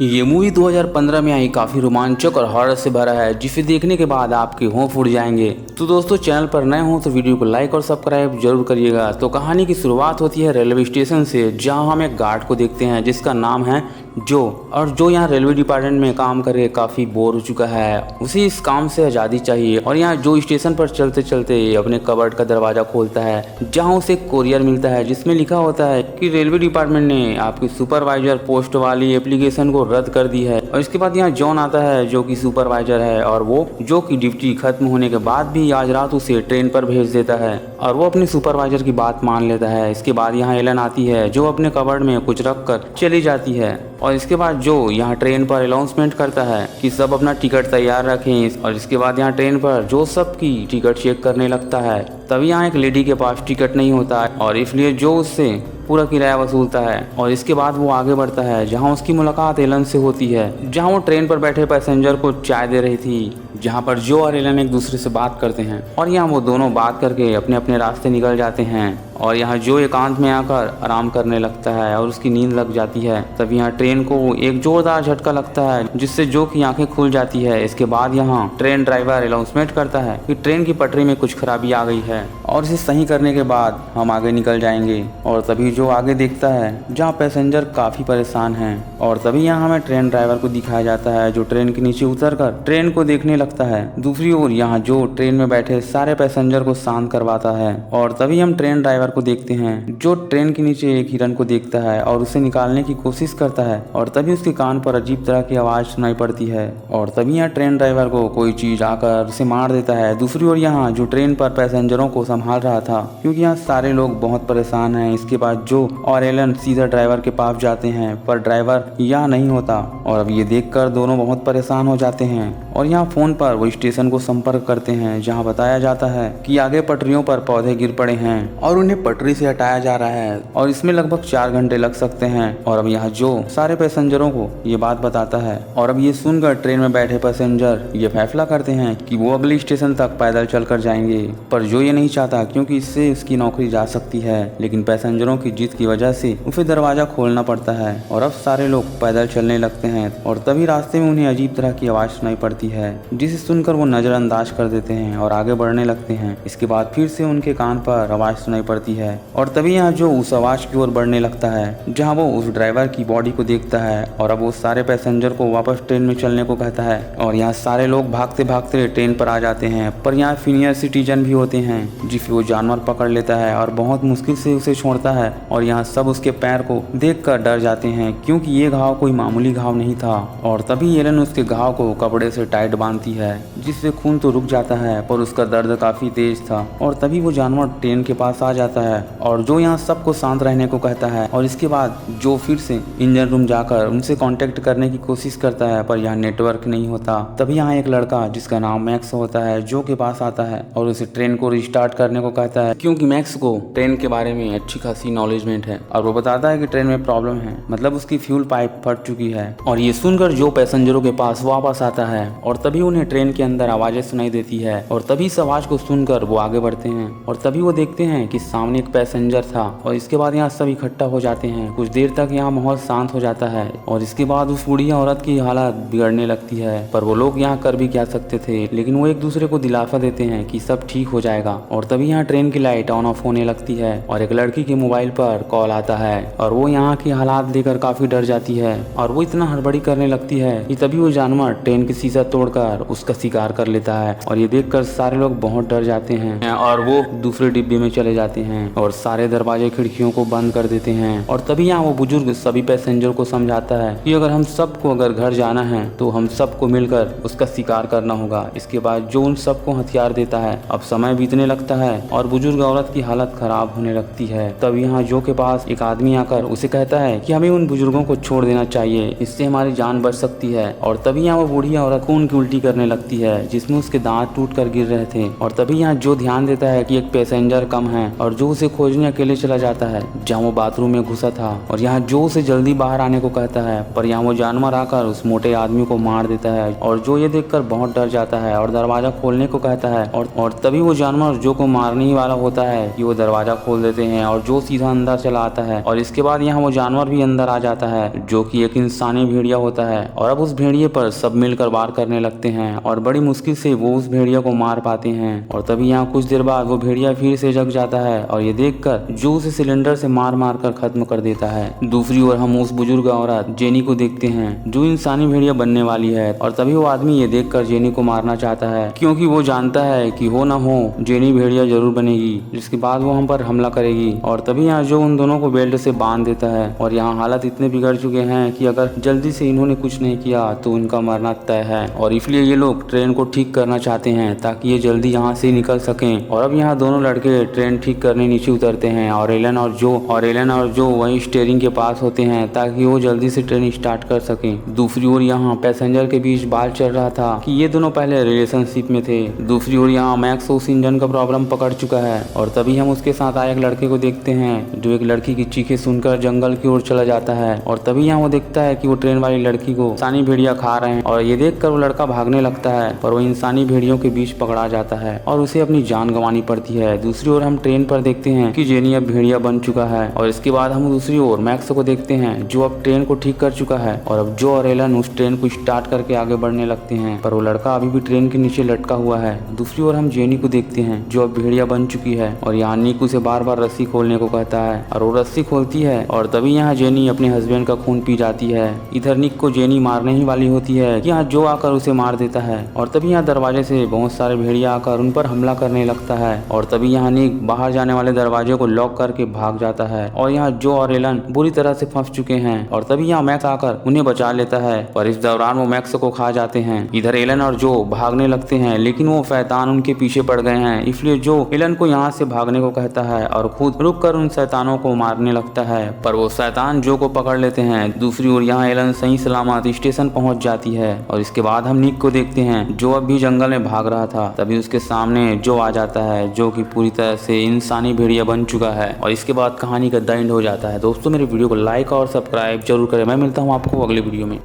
ये मूवी 2015 में आई, काफ़ी रोमांचक और हॉरर से भरा है, जिसे देखने के बाद आपके होंठ फूट जाएंगे। तो दोस्तों, चैनल पर नए हो तो वीडियो को लाइक और सब्सक्राइब जरूर करिएगा। तो कहानी की शुरुआत होती है रेलवे स्टेशन से, जहां हम एक गार्ड को देखते हैं जिसका नाम है जो, और जो यहाँ रेलवे डिपार्टमेंट में काम करके काफ़ी बोर हो चुका है। उसे इस काम से आज़ादी चाहिए और यहाँ जो स्टेशन पर चलते चलते अपने कबर्ड का दरवाज़ा खोलता है, जहाँ उसे कोरियर मिलता है जिसमें लिखा होता है कि रेलवे डिपार्टमेंट ने आपकी सुपरवाइजर पोस्ट वाली एप्लीकेशन को रद्द कर दी है। और इसके बाद यहाँ जॉन आता है जो कि सुपरवाइजर है, और वो जो कि ड्यूटी खत्म होने के बाद भी आज रात उसे ट्रेन पर भेज देता है और वो अपने सुपरवाइजर की बात मान लेता है। इसके बाद यहाँ एलन आती है जो अपने कबर्ड में कुछ रख कर चली जाती है, और इसके बाद जो यहाँ ट्रेन पर अनाउंसमेंट करता है कि सब अपना टिकट तैयार रखें। और इसके बाद यहाँ ट्रेन पर जो सबकी टिकट चेक करने लगता है। तभी यहाँ एक लेडी के पास टिकट नहीं होता है और इसलिए जो उससे पूरा किराया वसूलता है। और इसके बाद वो आगे बढ़ता है जहाँ उसकी मुलाकात एलन से होती है, जहाँ वो ट्रेन पर बैठे पैसेंजर को चाय दे रही थी, जहाँ पर जो और एलन एक दूसरे से बात करते हैं और यहाँ वो दोनों बात करके अपने अपने रास्ते निकल जाते हैं। और यहाँ जो एकांत में आकर आराम करने लगता है और उसकी नींद लग जाती है। तब यहाँ ट्रेन को एक जोरदार झटका लगता है जिससे जो की आंखें खुल जाती है। इसके बाद यहाँ ट्रेन ड्राइवर अनाउंसमेंट करता है कि ट्रेन की पटरी में कुछ खराबी आ गई है और इसे सही करने के बाद हम आगे निकल जाएंगे। और तभी जो आगे देखता है जहाँ पैसेंजर काफ़ी परेशान हैं, और तभी यहाँ हमें ट्रेन ड्राइवर को दिखाया जाता है जो ट्रेन के नीचे उतरकर ट्रेन को देखने लगता है। दूसरी ओर यहाँ जो ट्रेन में बैठे सारे पैसेंजर को शांत करवाता है। और तभी हम ट्रेन ड्राइवर को देखते हैं जो ट्रेन के नीचे एक हिरन को देखता है और उसे निकालने की कोशिश करता है। और तभी उसके कान पर अजीब तरह की आवाज़ सुनाई पड़ती है और तभी यहाँ ट्रेन ड्राइवर को कोई चीज़ आकर उसे मार देता है। दूसरी ओर यहाँ जो ट्रेन पर पैसेंजरों को संभाल रहा था, क्योंकि यहाँ सारे लोग बहुत परेशान हैं। इसके बाद जो और एलन सीधा ड्राइवर के पास जाते हैं, पर ड्राइवर यहाँ नहीं होता और अब ये देखकर दोनों बहुत परेशान हो जाते हैं। और यहाँ फोन पर वो स्टेशन को संपर्क करते हैं जहाँ बताया जाता है कि आगे पटरियों पर पौधे गिर पड़े हैं और उन्हें पटरी से हटाया जा रहा है और इसमें लगभग 4 घंटे लग सकते हैं। और अब यहाँ जो सारे पैसेंजरों को ये बात बताता है और अब ये सुनकर ट्रेन में बैठे पैसेंजर ये फैसला करते हैं कि वो अगले स्टेशन तक पैदल चलकर जाएंगे। पर जो ये नहीं चाहता, क्योंकि इससे उसकी नौकरी जा सकती है, लेकिन पैसेंजरों की जिद की वजह से उसे दरवाजा खोलना पड़ता है और अब सारे लोग पैदल चलने लगते हैं। और तभी रास्ते में उन्हें अजीब तरह की आवाज़ सुनाई पड़ती है जिसे सुनकर वो नजरअंदाज कर देते हैं और आगे बढ़ने लगते हैं। इसके बाद फिर से उनके कान पर आवाज़ सुनाई पड़ती है और तभी यहाँ जो उस आवाज़ की ओर बढ़ने लगता है जहाँ वो उस ड्राइवर की बॉडी को देखता है और अब वो सारे पैसेंजर को वापस ट्रेन में चलने को कहता है। और यहाँ सारे लोग भागते भागते ट्रेन पर आ जाते हैं, पर यहाँ सीनियर सिटीजन भी होते हैं जिसे वो जानवर पकड़ लेता है और बहुत मुश्किल से उसे छोड़ता है। और यहाँ सब उसके पैर को देखकर डर जाते हैं, क्योंकि ये घाव कोई मामूली घाव नहीं था। और तभी एलन उसके घाव को कपड़े से टाइट बांधती है जिससे खून तो रुक जाता है, पर उसका दर्द काफी तेज था। और तभी वो जानवर ट्रेन के पास आ जाता है और जो यहाँ सबको शांत रहने को कहता है। और इसके बाद जो फिर से इंजन रूम जाकर उनसे कांटेक्ट करने की कोशिश करता है, पर यहाँ नेटवर्क नहीं होता। तभी यहाँ एक लड़का जिसका नाम मैक्स होता है जो के पास आता है और उसे ट्रेन को रिस्टार्ट करने को कहता है, क्योंकि मैक्स को ट्रेन के बारे में अच्छी खासी नॉलेजमेंट है। और वो बताता है कि ट्रेन में प्रॉब्लम है, मतलब उसकी फ्यूल पाइप फट चुकी है। और ये सुनकर जो पैसेंजरों के पास वापस आता है और तभी उन्हें ट्रेन के अंदर आवाजें सुनाई देती है और तभी इस आवाज को सुनकर वो आगे बढ़ते हैं और तभी वो देखते हैं कि सामने एक पैसेंजर था। और इसके बाद यहाँ सब इकट्ठा हो जाते हैं। कुछ देर तक यहाँ माहौल शांत हो जाता है और इसके बाद उस बूढ़ी औरत की हालत बिगड़ने लगती है, पर वो लोग यहाँ कर भी क्या सकते थे, लेकिन वो एक दूसरे को दिलासा देते हैं कि सब ठीक हो जाएगा। और तभी यहाँ ट्रेन की लाइट ऑन ऑफ होने लगती है और एक लड़की के मोबाइल पर कॉल आता है और वो यहाँ की हालात देखकर काफी डर जाती है और वो इतना हड़बड़ी करने लगती है कि तभी वो जानवर ट्रेन की शीशा तोड़कर उसका शिकार कर लेता है। और ये देखकर सारे लोग बहुत डर जाते हैं और वो दूसरे डिब्बे में चले जाते हैं और सारे दरवाजे खिड़कियों को बंद कर देते हैं। और तभी यहाँ वो बुजुर्ग सभी पैसेंजर को समझाता है कि अगर हम सबको अगर घर जाना है तो हम सबको मिलकर उसका शिकार करना होगा। इसके बाद जो उन सबको हथियार देता है। अब समय बीतने लगता है और बुजुर्ग औरत की हालत खराब होने लगती है। तब यहाँ जो के पास एक आदमी आकर उसे कहता है कि हमें उन बुजुर्गों को छोड़ देना चाहिए, इससे हमारी जान बच सकती है। और तभी यहाँ वो बूढ़ी औरत खून की उल्टी करने लगती है जिसमें उसके दांत टूट कर गिर रहे थे। और तभी यहाँ जो ध्यान देता है कि एक पैसेंजर कम है और जो उसे खोजने अकेले चला जाता है जहाँ वो बाथरूम में घुसा था। और यहाँ जो उसे जल्दी बाहर आने को कहता है, पर यहाँ वो जानवर आकर उस मोटे आदमी को मार देता है और जो ये देखकर बहुत डर जाता है और दरवाजा खोलने को कहता है। और तभी वो जानवर जो को मारने ही वाला होता है कि वो दरवाजा खोल देते हैं और जो सीधा अंदर चला आता है। और इसके बाद यहाँ वो जानवर भी अंदर आ जाता है जो कि एक इंसानी भेड़िया होता है। और अब उस भेड़िए पर सब मिलकर वार करने लगते हैं और बड़ी मुश्किल से वो उस भेड़िया को मार पाते हैं। और तभी यहाँ कुछ देर बाद वो भेड़िया फिर से जग जाता है और ये देखकर जो उसे सिलेंडर से मार मार कर खत्म कर देता है। दूसरी ओर हम उस बुजुर्ग औरत जेनी को देखते हैं जो इंसानी भेड़िया बनने वाली है। और तभी वो आदमी ये देखकर जेनी को मारना चाहता है क्योंकि वो जानता है कि हो ना हो जेनी भेड़िया जरूर बनेगी, जिसके बाद वो हम पर हमला करेगी। और तभी यहाँ जो उन दोनों को बेल्ट से बांध देता है और यहाँ हालत इतने बिगड़ चुके हैं कि अगर जल्दी से इन्होंने कुछ नहीं किया तो उनका मरना तय है। और इसलिए ये लोग ट्रेन को ठीक करना चाहते हैं ताकि ये जल्दी यहाँ से निकल सकें। और अब यहाँ दोनों लड़के ट्रेन ठीक करने नीचे उतरते हैं और एलन और जो वही स्टीयरिंग के पास होते हैं ताकि वो जल्दी से ट्रेन स्टार्ट कर सकें। दूसरी ओर यहाँ पैसेंजर के बीच बात चल रहा था कि ये दोनों पहले रिलेशनशिप में थे। दूसरी ओर यहाँ मैक्स उस इंजन का प्रॉब्लम पकड़ चुका है और तभी हम उसके साथ आए एक लड़के को देखते हैं जो एक लड़की की चीखें सुनकर जंगल की ओर चला जाता है। और तभी यहाँ वो देखता है कि वो ट्रेन वाली लड़की को इंसानी भेड़िया खा रहे हैं और ये देखकर वो लड़का भागने लगता है पर वो इंसानी भेड़ियों के बीच पकड़ा जाता है और उसे अपनी जान गंवानी पड़ती है। दूसरी ओर हम ट्रेन पर देखते हैं कि जेनी अब भेड़िया बन चुका है। और इसके बाद हम दूसरी ओर मैक्स को देखते हैं जो अब ट्रेन को ठीक कर चुका है और अब जो और एलन उस ट्रेन को स्टार्ट करके आगे बढ़ने लगते हैं पर वो लड़का अभी भी ट्रेन के नीचे लटका हुआ है। दूसरी ओर हम जेनी को देखते हैं जो अब भेड़िया बन चुकी है और यहाँ निक उसे बार बार रस्सी खोलने को कहता है और वो रस्सी खोलती है। और तभी यहाँ जेनी अपने हस्बैंड का खून पी जाती है। इधर निक को जेनी मारने ही वाली होती है, यहाँ जो आकर उसे मार देता है। और तभी यहाँ दरवाजे से बहुत सारे भेड़िया आकर उन पर हमला करने लगता है। और तभी यहाँ निक बाहर जाने वाले दरवाजे को लॉक करके भाग जाता है और यहाँ जो और एलन बुरी तरह से फंस चुके हैं। और तभी यहाँ मैक्स आकर उन्हें बचा लेता है पर इस दौरान वो मैक्स को खा जाते हैं। इधर एलन और जो भागने लगते हैं लेकिन वो शैतान उनके पीछे पड़ गए हैं, इसलिए जो एलन को यहाँ से भागने को कहता है और खुद रुक कर उन शैतानों को मारने लगता है पर वो शैतान जो को पकड़ लेते हैं। दूसरी ओर यहाँ एलन सही सलामत स्टेशन पहुंच जाती है। और इसके बाद हम निक को देखते हैं जो अब भी जंगल में भाग रहा था। तभी उसके सामने जो आ जाता है जो कि पूरी तरह से इंसानी भेड़िया बन चुका है और इसके बाद कहानी का द एंड हो जाता है। दोस्तों मेरे वीडियो को लाइक और सब्सक्राइब जरूर करें। मैं मिलता हूँ आपको अगले वीडियो में।